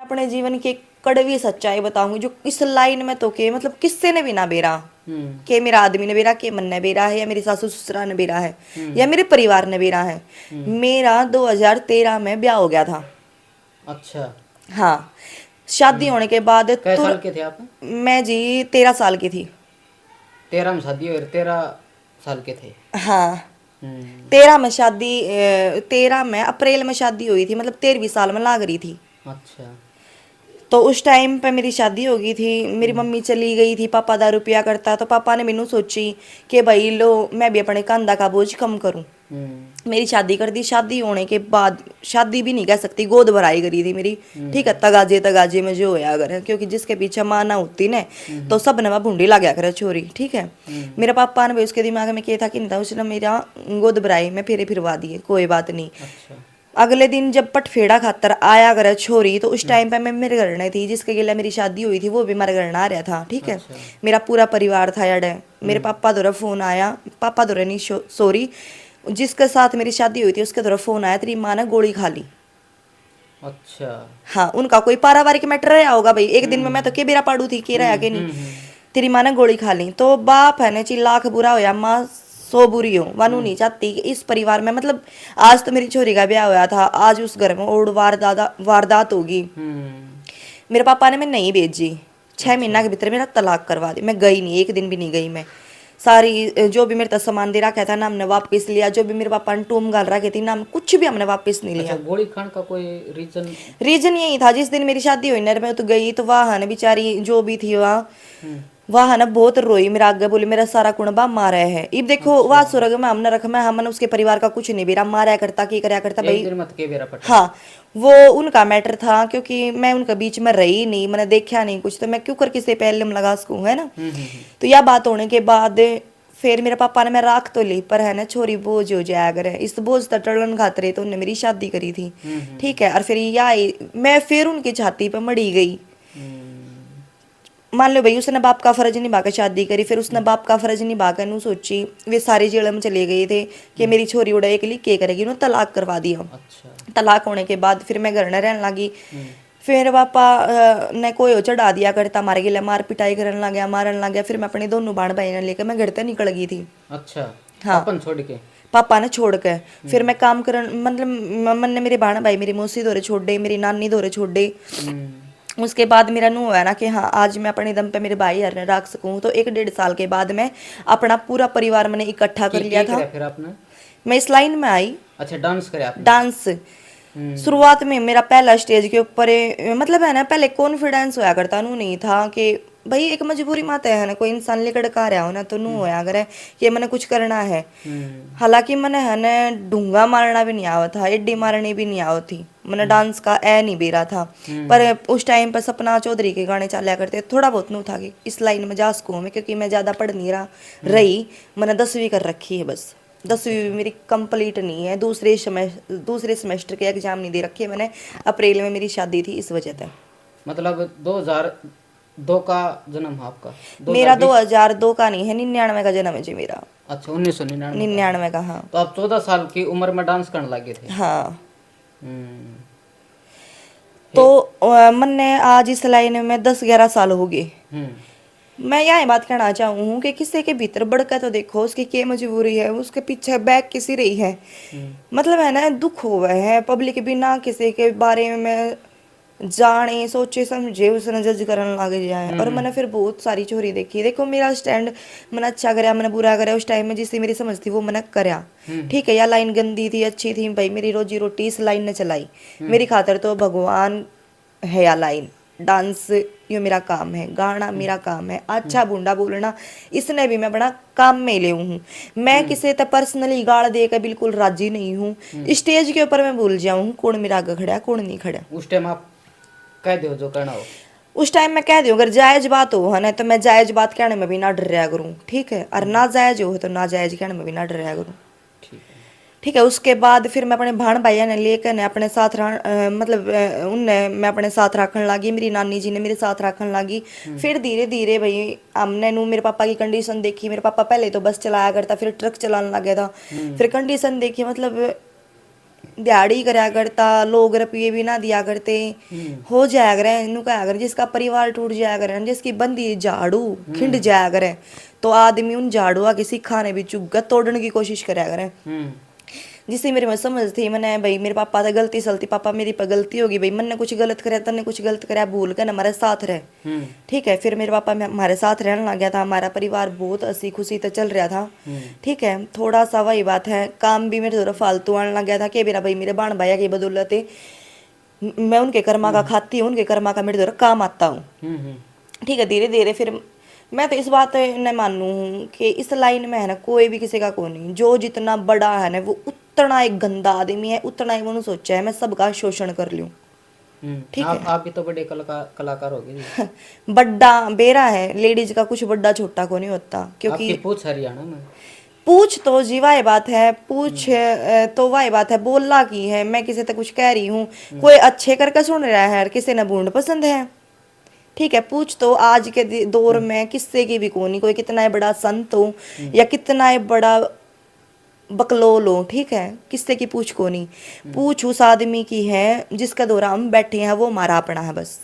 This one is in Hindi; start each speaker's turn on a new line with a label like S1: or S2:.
S1: अपने जीवन की एक कड़वी सच्चाई बताऊंगी जो इस लाइन में तो के मतलब किससे ने भी ना बेरा के मेरा आदमी ने बेरा के मन ने बेरा है या मेरी सासू ससुरा ने बेरा है या मेरे परिवार ने बेरा है। मेरा 2013 में ब्याह हो गया था।
S2: अच्छा।
S1: हाँ, शादी होने के बाद
S2: कै साल के थे आप?
S1: मैं जी 13 साल की थी।
S2: 13 में शादी हुई, 13 साल के थे।
S1: हाँ,
S2: हम्म।
S1: 13 में अप्रैल में शादी हुई थी, मतलब 13वीं साल में लाग रही थी।
S2: अच्छा।
S1: तो उस टाइम पे मेरी शादी हो गई थी, मेरी मम्मी चली गई थी, पापा दारू पिया करता, तो पापा ने मैनू सोची कि भाई लो मैं भी अपने कंधा का बोझ कम करूं। मेरी शादी कर दी। शादी होने के बाद, शादी भी नहीं कह सकती, गोद भराई करी थी मेरी। ठीक है, तगाजे तगाजे में जो होया अगर, क्योंकि जिसके पीछे माँ ना होती ने तो सब ने भूडी ला गया करे छोरी। ठीक है, मेरे पापा ने भी उसके दिमाग में किया था कि नहीं था, उसने मेरा गोद भराई में फेरे फिरवा दिए, कोई बात नहीं।
S2: अच्छा।
S1: अगले दिन जब पटफेड़ा खातर आया करे छोरी, तो उस टाइम पे मैं मेरे घर नहीं थी, जिसके गिला मेरी शादी हुई थी वो भी मेरे घर आ रहा था। ठीक है,
S2: अच्छा।
S1: मेरा पूरा परिवार था यार। मेरे पापा द्वारा फोन आया, पापा द्वारा नहीं सॉरी, जिसके साथ मेरी शादी हुई थी उसके द्वारा फोन आया, तेरी माँ ने गोली खा ली।
S2: अच्छा।
S1: हाँ, उनका कोई पारिवारिक मैटर रहा होगा भाई, एक दिन में मैं तो के बेरा पाड़ू थी के रहा के नहीं। तेरी माँ ने गोली खा ली तो बाप है ने चिल्लाख बुरा होया, माँ सो बुरी हो वानू नहीं चाहती कि इस परिवार में, मतलब आज तो मेरी छोरी का ब्याह होया था, आज उस घर में और वारदात होगी। मेरे पापा ने मैं नहीं भेजी, 6 महीना के भीतर मेरा तलाक करवा दी। मैं गई नहीं, एक दिन भी नहीं गई मैं। सारी जो भी मेरे तक सामान दे रखा था ना हमने वापस लिया, जो भी मेरे पापा ने टूम गाल रखी थी ना, कुछ भी हमने वापस नहीं
S2: अच्छा,
S1: लिया।
S2: गोली खान का कोई रीजन?
S1: रीजन यही था, जिस दिन मेरी शादी हुई ना मैं तो गई तो वहाँ ने बेचारी जो भी थी वहाँ ना बहुत रोई, मेरा आगे बोली मेरा सारा कुणबा मारा है। अब देखो
S2: अच्छा।
S1: वह स्वर्ग में हमने रख में हमने उसके परिवार का कुछ नहीं बेरा, मारा करता की करया करता
S2: एक
S1: भाई।
S2: दिन मत के बेरा पटा।
S1: हाँ, वो उनका मैटर था, क्योंकि मैं उनके बीच में रही नहीं, मैंने देखा नहीं कुछ, तो मैं क्यों कर किसी पे एलम लगा सकूं, है ना। तो यह बात होने के बाद फिर मेरे पापा ने मैं राख तो ली, पर है ना छोरी बोझ हो जाया अगर इस बोझ तक टलन खातरे, तो उन्होंने मेरी शादी करी थी। ठीक है, और फिर यह मैं फिर उनकी छाती पे मड़ी गई। मान लो भाई उसने बाप का फर्ज निभा के शादी करी, फिर उसने बाप का फर्ज निभा कर नू सोची, वे सारी जेल में चले गए थे कि मेरी छोरी उड़ा एक लिए के करेगी, उन्होंने तलाक करवा दिया।
S2: अच्छा।
S1: तलाक होने के बाद फिर मैं घर में रहने लगी। फिर पापा ने कोई चढ़ा दिया करता, मारे गिला मार पिटाई करने लग गया, मारन लग गया। फिर मैं अपने दोनों बाण भाई ने लेकर मैं घर से निकल गई थी।
S2: अच्छा।
S1: हाँ,
S2: अपन छोड़ के?
S1: पापा ने छोड़ के फिर मैं काम करन, मतलब मन ने मेरे बाण भाई मेरी मौसी दौरे छोड़ दे, मेरी नानी दौरे छोड़ दे। उसके बाद मेरा नू हुआ ना कि हाँ आज मैं अपने दम पे मेरे भाई हर ने रख सकूं, तो 1-1.5 साल के बाद मैं अपना पूरा परिवार मैंने इकट्ठा कर लिया था।
S2: फिर आपने?
S1: मैं इस लाइन में आई।
S2: अच्छा, डांस करे आपने?
S1: डांस शुरुआत में मेरा पहला स्टेज के ऊपर मतलब है ना, पहले कॉन्फिडेंस होया करता नू नहीं था कि भाई एक मजबूरी मात है ना, कोई इंसान लेकर का रहा हो ना तो नू होया करे कि मैंने कुछ करना है। हालांकि मैंने है ना ढूंगा मारना भी नहीं आवा था, एड्डी मारनी भी नहीं आवा थी, मैंने डांस का ए नहीं बेरा था। पर उस टाइम पर सपना चौधरी के गाने चला करते, थोड़ा बहुत नू था कि इस लाइन में जा सकूँ मैं, क्योंकि मैं ज़्यादा पढ़ नहीं रही। मैंने 10वीं कर रखी है बस, 10वीं भी मेरी कंप्लीट नहीं है, दूसरे सेमेस्टर के एग्जाम नहीं दे रखे मैंने। अप्रैल में मेरी शादी थी, इस वजह से।
S2: मतलब 2002 का जन्म है आपका?
S1: मेरा
S2: 2020?
S1: 2002 का नहीं है, 99 का जन्म है जी मेरा।
S2: अच्छा, 1999 का।
S1: 99 का, हाँ।
S2: तो आप 14 साल की उम्र में डांस करने लगे थे?
S1: हाँ,
S2: हम्म।
S1: तो
S2: फिर?
S1: मैंने आज इस लाइन में 10-11 साल हो गए। मैं यह बात कहना चाहूँ कि किसी के भीतर बढ़कर तो देखो उसकी क्या मजबूरी है, उसके पीछे बैग किसी रही है, मतलब है ना दुख हुआ है। पब्लिक बिना किसी के बारे में जाने सोचे समझे उसने जज करने लग जाए। और मैंने फिर बहुत सारी चोरी देखी। देखो मेरा स्टैंड, मैंने अच्छा कराया मैंने बुरा कराया, उस टाइम में जिससे मेरी समझ थी वो मैंने कराया। ठीक है, या लाइन गंदी थी अच्छी थी भाई, मेरी रोजी रोटी इस लाइन ने चलाई, मेरी खातर तो भगवान है। या लाइन डांस ये मेरा काम है, गाना मेरा काम है, अच्छा बूंदा बोलना इसने भी मैं बड़ा काम में ले हूँ। मैं किसी तक पर्सनली गाड़ दे के बिल्कुल राजी नहीं हूँ। स्टेज के ऊपर मैं भूल जाऊँ कौन मेरा आगे खड़ा कौन नहीं खड़ा।
S2: उस टाइम आप कह दो जो करना हो?
S1: उस टाइम मैं कह दूँ अगर जायज बात हो है ना, तो मैं जायज बात कहने में भी ना डर रहा करूँ। ठीक है, और ना जायज हो तो ना जायज कहने में भी ना डर रहा करूँ।
S2: ठीक है।
S1: ठीक है, उसके बाद फिर मैं अपने भाण भाइया ने लेकर ने अपने साथ मतलब उनने मैं अपने साथ रखने लगी, मेरी नानी जी ने मेरे साथ रखने लगी। फिर धीरे धीरे भाई हमने नू मेरे पापा की कंडीशन देखी। मेरे पापा पहले तो बस चलाया करता, फिर ट्रक चलाने लग गया था। फिर कंडीशन देखी, मतलब दिहाड़ी करा करता, लोग रुपये भी ना दिया करते, हो जाया करे इनू क्या करे, जिसका परिवार टूट जाया करे, जिसकी बंदी झाड़ू खिंड जाया करे, तो आदमी उन झाड़ुआ के सिखाने भी चुग्गा तोड़ने की कोशिश करा करे। जिससे मेरे में समझ थी मैंने भाई मेरे पापा तो गलती सलती, पापा मेरी पर गलती होगी भाई, मैंने कुछ गलत करे तने कुछ गलत करे, भूल कर हमारे साथ रहे। ठीक है, फिर मेरे पापा हमारे साथ रहने लग गया था, हमारा परिवार बहुत हंसी खुशी तो चल रहा था। ठीक है, थोड़ा सा वही बात है, काम भी मेरे थोड़ा फालतू आने लग गया था कि मेरा भाई मेरे बाण भैया की बदौलत मैं उनके कर्मा का खाती हूँ, उनके कर्मा का मेरे थोड़ा काम आता हूँ। ठीक है, धीरे धीरे फिर मैं तो इस बात न मानू हूँ कि इस लाइन में है ना कोई भी किसी का को नहीं, जो जितना बड़ा है ना वो उतना एक गंदा आदमी है, उतना ही उन्होंने सोचा है मैं सबका शोषण कर लूं। ठीक है,
S2: आप भी तो बड़े कलाकार हो गए।
S1: बड्डा बेरा है, लेडीज का कुछ बड्डा छोटा को नहीं होता, क्योंकि
S2: आपकी पूछ हरियाणा में
S1: पूछ तो जी वाह बात है, पूछ तो वाह बात है, बोला की है, मैं किसी तक कुछ कह रही हूँ, कोई अच्छे करके सुन रहा है, किसी ने बूढ़ पसंद है। ठीक है, पूछ तो आज के दौर में किससे की भी कोनी, कोई कितना ही बड़ा संत हो या कितना ही बड़ा बकलोल हो, ठीक है, किससे की पूछ को नहीं, पूछ उस आदमी की है जिसका दौरा हम बैठे हैं, वो हमारा अपना है बस।